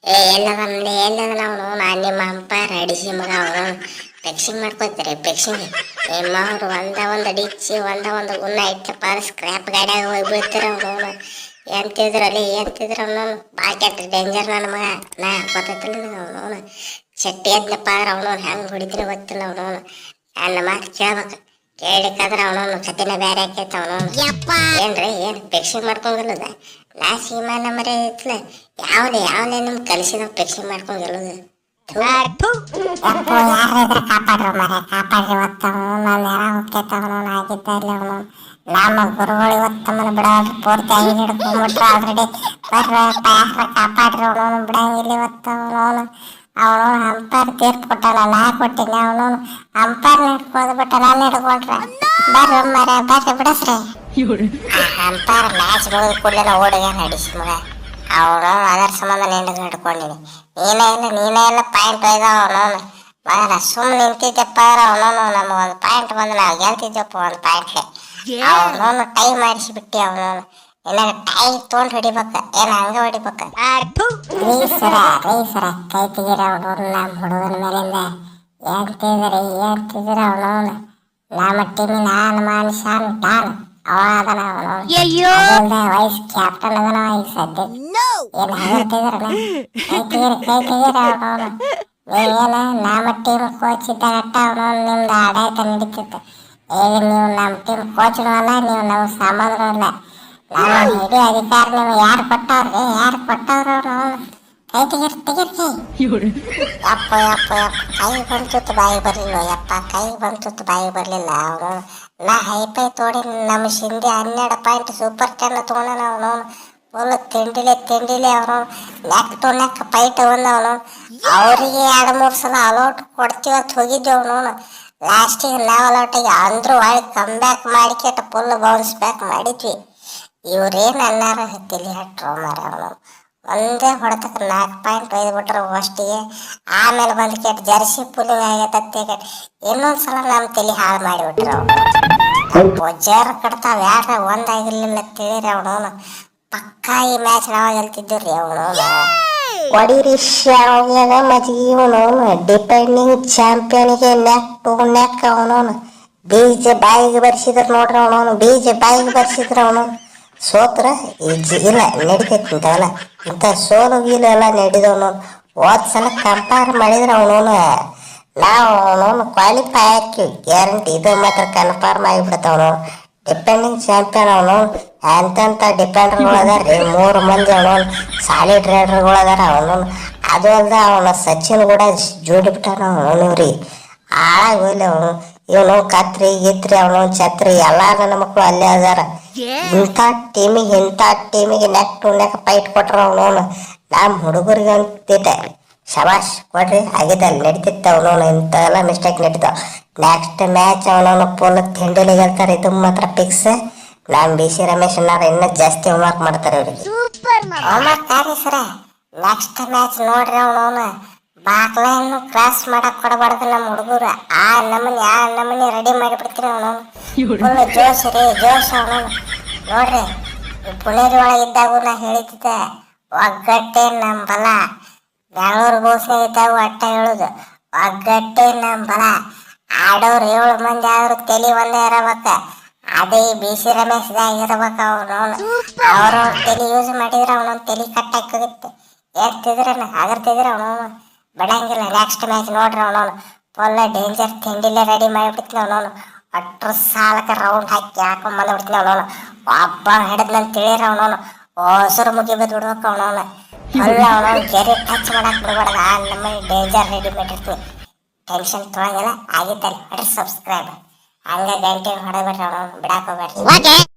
ಎಲ್ಲದ ನಾವು ನಿಮ್ಮ ಅಂಪಾರ ಅಡಿಸಿ ಮಗ ಅವನು ಫಿಕ್ಸಿಂಗ್ ಮಾಡ್ಕೋತೀರಿ ಫಿಕ್ಸಿಂಗ್ ನಿಮ್ಮವ್ರು ಒಂದು ಅಡಿಚಿ ಒಂದು ಗುನ್ನ ಇಟ್ಟಪ್ಪ ಸ್ಕ್ರ್ಯಾಪ್ ಗಾಡಿಯಾಗ ಹೋಗಿ ಬೀಳ್ತೀರ ಅವನು ಎಂತಿದ್ರು ಅವನು ಭಾಳ ಕೆಟ್ಟ ಡೇಂಜರ್ ನನ್ನ ಮಗ ನಾ ಗೊತ್ತೈತಿಲ್ಲ ಅವನು ಚಟ್ಟಿ ಎದ್ನಪ್ಪ ಆದ್ರೆ ಅವನು ಹೆಂಗೆ ಹೊಡಿತೀನಿ ಗೊತ್ತಿಲ್ಲ ಅವನು ನನ್ನ ಮಾತು ಕೇಳ್ಬೇಕು ಕೇಳಿಕಾದ್ರೆ ಅವನವನು ಕತ್ತಿನ ಬೇರೆ ಆಕೈತೆ ಅವನವನು ಏನ್ರಿ ಏನು ಫಿಕ್ಸಿಂಗ್ ಮಾಡ್ಕೊಂಗಿಲ್ಲದ ನಾ ಸೀಮಾ ನಮ್ಮರೆ ಐತ್ಲ ಯಾವನೇ ನಿಮ್ಗೆ ಕಲಿಸಿದ ಫಿಕ್ಸಿಂಗ್ ಮಾಡ್ಕೊಂಗಿಲ್ಲದು ಕಾಪಾಡ್ರಿ ಮರ ಕಾಪಾಡ್ರಿ ಇವತ್ತವನು ನಾನು ಯಾರ ಹೋಗ್ತೈತವನು ಆಗಿದ್ದ ಇಲ್ಲಿ ಅವನು ನಮ್ಮ ಗುರುಗಳು ಇವತ್ತಮ್ಮನ ಬಿಡೋದು ಪೂರ್ತಿ ಆಗಿ ಹಿಡ್ಕೊಂಡ್ಬಿಟ್ರು ಆಲ್ರೆಡಿ ಬರ್ರಪ್ಪ ಯಾರ ಕಾಪಾಡ್ರಿ ಅವನು ಬಿಡಂಗಿಲ್ಲ ಇವತ್ತವನು ಅವನು ಅಂಪೈರ್ ತೀರ್ಪು ಕೊಟ್ಟಾನ ನಾ ಕೊಟ್ಟಿನಿ ಅವನು ಅಂಪೈರ್ ಹಿಡ್ಕೊಂಡು ಬಿಟ್ಟ ನಾನು ಹಿಡ್ಕೊಂಡ್ರೆ ಬರ್ರಿ ಮರ ಬರ್ರಿ ಬಿಡಸ್ರಿ ಅಂಪೈರ್ ಮ್ಯಾಚ್ ಮುಗಿದ ಕೂಡಲೇ ಓಡಿಗೆ ನಡಿಸಿ ಮಗ ಅವನು ಅದರ ಸಂಬಂಧ ಹಿಡ್ಕೊಂಡಿನಿ ನೀನೇ ಇಲ್ಲ ಪಾಯಿಂಟ್ ಒಯ್ದಾವ ಅವನವನು ಮಗನ ಸುಮ್ಮನೆ ನಿಂತಿದ್ದಪ್ಪ ಅವನವನು ನಮಗೆ ಒಂದು ಪಾಯಿಂಟ್ ಬಂದು ನಾವು ಗೆಲ್ತಿದ್ದಪ್ಪ ಒಂದು ಪಾಯಿಂಟ್ಲೆ ಅವನವನು ಟೈ ಮಾಡಿಸಿಬಿಟ್ಟು ಅವನವನು ಏನಾಗ ಟೈ ತೊಗೊಂಡು ಹೊಡಿಬೇಕ ಏನು ಹಂಗೆ ಹೊಡಿಬೇಕ ರೀಸರ ಕೈ ತೆಗೀರ ಅವನವನು ನಮ್ಮ ಹುಡುಗನ ಮೇಲಿಂದ ಏನ್ತಿದ್ರ ಅವನವನು ನಮ್ಮ ಟೀಮಿನ ಅನುಮಾನಿಸಾನ್ ಟಾನ್ ಅವ ಅದನ ಅವನವನು ವೈಸ್ ಕ್ಯಾಪ್ಟನ್ ಅದನ ಈಗ ಸದ್ಯ ಏನು ಹೇಳ್ತಿದ್ರ ಕೈ ತೆಗೀರ ಅವನವನು ನೀವೇನ ನಮ್ಮ ಟೀಮ್ ಕೋಚ್ ಇದ್ದಾಗ ಅಟ್ಟ ಅವನವನು ನಿಮ್ದು ಆಡಾಟ ನಡೀತಿತ್ತು ಈಗ ನೀವು ನಮ್ಮ ಟೀಮ್ ಕೋಚ್ನೂ ಅಲ್ಲ ನೀವು ನಮ್ಮ ಸಾಮಾನ್ಯರು ಅಲ್ಲ ನಮ್ಮ ಹಿಡಿ ಅಧಿಕಾರ ನೀವು ಯಾರು ಕೊಟ್ಟವ್ರು ಅವನು ಕೈ ತೆಗೀರಿ ಯಪ್ಪ ಕೈ ಬಂತು ಬಾಯಿ ಬರಲಿಲ್ಲ ಕೈ ಬಂತು ಬಾಯಿ ಬರಲಿಲ್ಲ ಅವನು ನಾ ಹೈಪೈ ತೋಡಿ ನಮ್ಮ ಶಿಂದೆ 12 ಪಾಯಿಂಟ್ ಸೂಪರ್ 10 ತೊಗೊಂಡ ಅವನು ಫುಲ್ ತಿಂಡಿಲೆ ಅವನು ನೆಕ್ ಟು ನೆಕ್ ಫೈಟ್ ಅವನು ಅವರಿಗೆ 2-3 ಸಲ ಅಲೌಟ್ ಕೊಡ್ತೀವತ್ತು ಹೋಗಿದ್ದೆ ಅವನು ಲಾಸ್ಟಿಗೆ ನಾವು ಅಲೌಟಿಗೆ ಅಂದ್ರೂ ಒಳಗೆ ಕಮ್ ಬ್ಯಾಕ್ ಮಾಡಿಕೆಟ ಫುಲ್ ಬೌನ್ಸ್ ಬ್ಯಾಕ್ ಮಾಡಿದ್ವಿ ಇವ್ರೇನು ಅನ್ನಾರ ತಲೆ ಹಟ್ರು ಮಾರ ಅವನು ಒಂದೇ ಹೊಡೆತಕ್ಕೆ 4 ಪಾಯಿಂಟ್ ಒಯ್ದುಬಿಟ್ರು ಫಸ್ಟಿಗೆ ಆಮೇಲೆ ಬಂದು ಕೆಟ್ಟ ಜರ್ಸಿ ಪುಲಿಂಗ್ ಆಗೈತೆ ಇನ್ನೊಂದ್ಸಲ ನಮ್ಮ ತಲೆ ಹಾಳು ಮಾಡಿಬಿಟ್ರು ಅವನು ಜರ್ ಕಟ್ತಾವ ಯಾರ ಒಂದಾಗಿರ್ಲಿಲ್ಲ ತಿಳಿರಿ ಅವನವನು ಪಕ್ಕಾ ಈ ಮ್ಯಾಚ್ ನಾವು ಗೆಲ್ತಿದ್ದು ರೀ ಅವನವನು ಹೊಡೀರಿ ಶಾವ್ಯಾಗ ಮತ್ತೆ ಇವನವನು ಡಿಪೆಂಡಿಂಗ್ ಚಾಂಪಿಯನ್ಗೆ ನೆಕ್ ಟು ನೆಕ್ ಅವನವನು ಬೀಜ ಬಾಯಿಗೆ ಬರ್ಸಿದ್ರು ನೋಡ್ರಿ ಅವನವನು ಅವನು ಸೋತ್ರ ಇಲ್ಲ ನಡಿತೈತಿ ಇಂಥವೆಲ್ಲ ಇಂಥ ಸೋಲು ಗೀಲು ಎಲ್ಲ ನಡಿದವನು ಸಲ ಕಂಪೇರ್ ಮಾಡಿದ್ರೆ ಅವನವನು ನಾವು ಅವನವನು ಕ್ವಾಲಿಫೈ ಹಾಕಿ ಗ್ಯಾರಂಟಿ ಇದು ಮಾತ್ರ ಕನ್ಫರ್ಮ್ ಆಗಿಬಿಡ್ತಾವನು ಡಿಪೆಂಡಿಂಗ್ ಚಾಂಪಿಯನ್ ಅವನು ಎಂತೆಂಥ ಡಿಪೆಂಡರ್ಗಳು ಅದಾರ ರೀ 3 ಮಂದಿ ಅವನವನು ಸಾಲಿಡ್ ರೈಡರ್ಗಳು ಅದಾರ ಅವನವನು ಅದು ಅಲ್ದ ಅವನ ಸಚಿನ್ ಕೂಡ ಜೋಡಿಬಿಟ್ಟಾನ ಅವನು ರೀ ಹಾಳಾಗಿ ಹೋಗ್ಲಿ ಅವನು ಇವನು ಕತ್ರಿ ಗಿತ್ರಿ ಅವನು ಛತ್ರಿ ಎಲ್ಲ ನನ್ನ ಮಕ್ಕಳು ಅಲ್ಲೇ ಅದಾರ ಇಂಥ ಟೀಮಿಗೆ ನೆಕ್ ಟು ನೆಕ್ ಫೈಟ್ ಕೊಟ್ರ ಅವನವನು ನಮ್ಮ ಹುಡುಗರಿಗೆ ಅಂತಿದ್ದೆ ಶಬಾಷ್ ಕೊಡ್ರಿ ಆಗಿದ್ದಲ್ಲಿ ನಡೀತಿತ್ತು ಅವನವನು ಇಂಥವೆಲ್ಲ ಮಿಸ್ಟೇಕ್ ನಡೀತಾವ ನೆಕ್ಸ್ಟ್ ಮ್ಯಾಚ್ ಅವನವನು ಫುಲ್ ತಿಂಡಿಲಿ ಗೆಲ್ತಾರೆ ಇದು ಮಾತ್ರ ಫಿಕ್ಸ್ ನಮ್ಮ BC ರಮೇಶ್ ಅನ್ನಾರ ಇನ್ನೂ ಜಾಸ್ತಿ ಹೋಮ್ವರ್ಕ್ ಮಾಡ್ತಾರೆ ಇವ್ರಿಗೆ ಹೋಮ್ವರ್ಕ್ ಆರಿ ಸರ ನೆಕ್ಸ್ಟ್ ಮ್ಯಾಚ್ ನೋಡ್ರಿ ಅವನವನು ಬಾಕ್ಲೈನ್ ಕ್ರಾಸ್ ಮಾಡಕ್ ಕೊಡಬಾರ್ದು ನಮ್ಮ ಹುಡುಗರು ಆ ನಮೂನಿ ರೆಡಿ ಮಾಡಿಬಿಡ್ತೀನಿ ಅವನವನು ಫುಲ್ ಜೋಶ್ ಅವನವನು ನೋಡ್ರಿ ಪುಣೇರಿ ಒಳಗಿದ್ದಾಗೂ ನಾ ಹೇಳಿದ್ದೆ ಒಗ್ಗಟ್ಟೆ ನಮ್ಮ ಬಲ ಬೆಂಗಳೂರು ಬೋಸ್ನಾಗ ಇದ್ದಾಗೂ ಅಟ್ಟ ಹೇಳುದು ಒಗ್ಗಟ್ಟೆ ನಮ್ಮ ಬಲ ಆಡೋರು 7 ಮಂದಿ ಆದ್ರೂ ತಲೆ ಒಂದೇ ಇರಬೇಕ ಅದೇ BC ರಮೇಶ್ದಾಗ ಇರ್ಬೇಕ ಅವನವನು ಅವ್ರವ್ರ ತಲೆ ಯೂಸ್ ಮಾಡಿದ್ರೆ ಅವನೊಂದು ತಲೆ ಕಟ್ಟಾಕೋಗುತ್ತೆ ಅಗರ್ತಿದ್ರ ಅವನವನು ಬಿಡಂಗಿಲ್ಲ ನೆಕ್ಸ್ಟ್ ಮ್ಯಾಚ್ ನೋಡ್ರಿ ಅವನವನು ಫುಲ್ ಡೇಂಜರ್ ತಿಂಡಿಲೇ ರೆಡಿ ಮಾಡಿಬಿಡ್ತೀನಿ ಅವನವನು ಅಟ್ರ ಸಾಲಕ್ಕೆ ರೌಂಡ್ ಹಾಕಿ ಹಾಕೊಂಡ್ ಬಂದ್ಬಿಡ್ತೀನಿ ಅವನವನು ಒಬ್ಬ ಹಿಡಿದ್ನಂತ ತಿಳಿರ ಅವನವನು ಹೊಸರು ಮುಗಿ ಬಿದ್ದು ಬಿಡ್ಬೇಕು ಅವನವನು ಅವನವನು ಗೆರೆ ಟಚ್ ಮಾಡಕ್ ಬಿಡ್ಬಾರ್ದು ಆ ನಮ್ಮನೆ ಡೇಂಜರ್ ರೆಡಿ ಮಾಡಿರ್ತೀನಿ ಟೆನ್ಷನ್ ತೊಳಂಗಿಲ್ಲ ಆಗಿದ್ದಲ್ಲಿ ಸಬ್ಸ್ಕ್ರೈಬ್ ಹಂಗೆ ಗಂಟೆ ಹೊಡೆಬಿಡ್ರಿ ಅವನವನು ಬಿಡಾಕ್ ಹೋಗ್ಬೇಡ್ರಿ